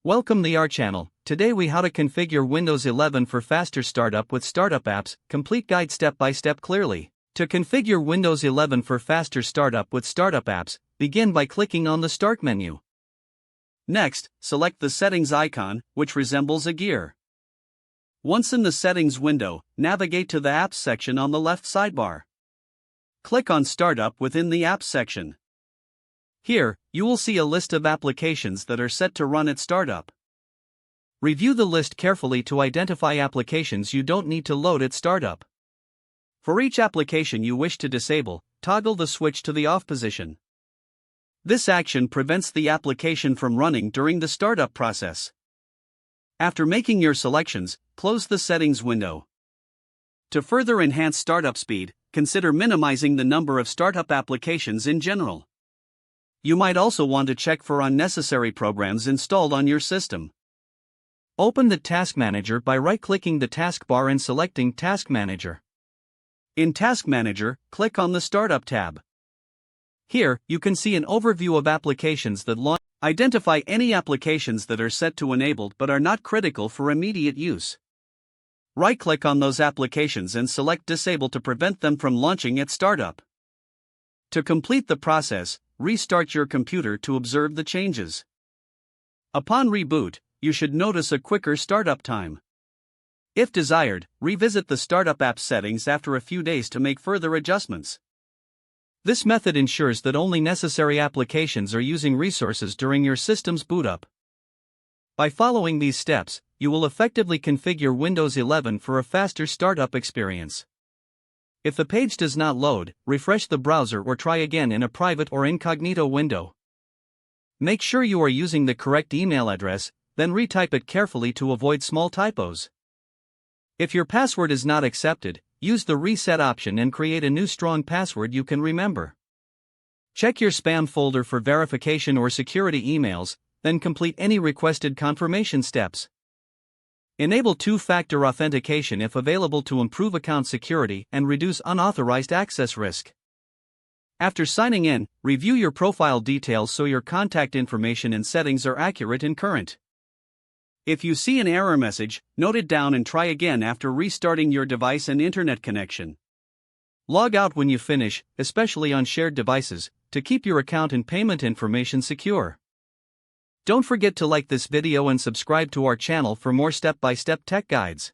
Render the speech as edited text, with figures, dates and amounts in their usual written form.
Welcome to our channel. Today we how to configure Windows 11 for faster startup with startup apps, complete guide step by step clearly. To configure Windows 11 for faster startup with startup apps, begin by clicking on the Start menu. Next, select the Settings icon, which resembles a gear. Once in the Settings window, navigate to the Apps section on the left sidebar. Click on Startup within the Apps section. Here, you will see a list of applications that are set to run at startup. Review the list carefully to identify applications you don't need to load at startup. For each application you wish to disable, toggle the switch to the off position. This action prevents the application from running during the startup process. After making your selections, close the Settings window. To further enhance startup speed, consider minimizing the number of startup applications in general. You might also want to check for unnecessary programs installed on your system. Open the Task Manager by right-clicking the taskbar and selecting Task Manager. In Task Manager, click on the Startup tab. Here, you can see an overview of applications that launch. Identify any applications that are set to enabled but are not critical for immediate use. Right-click on those applications and select Disable to prevent them from launching at startup. To complete the process, restart your computer to observe the changes. Upon reboot, you should notice a quicker startup time. If desired, revisit the Startup App settings after a few days to make further adjustments. This method ensures that only necessary applications are using resources during your system's boot up. By following these steps, you will effectively configure Windows 11 for a faster startup experience. If the page does not load, refresh the browser or try again in a private or incognito window. Make sure you are using the correct email address, then retype it carefully to avoid small typos. If your password is not accepted, use the reset option and create a new strong password you can remember. Check your spam folder for verification or security emails, then complete any requested confirmation steps. Enable two-factor authentication if available to improve account security and reduce unauthorized access risk. After signing in, review your profile details so your contact information and settings are accurate and current. If you see an error message, note it down and try again after restarting your device and internet connection. Log out when you finish, especially on shared devices, to keep your account and payment information secure. Don't forget to like this video and subscribe to our channel for more step-by-step tech guides.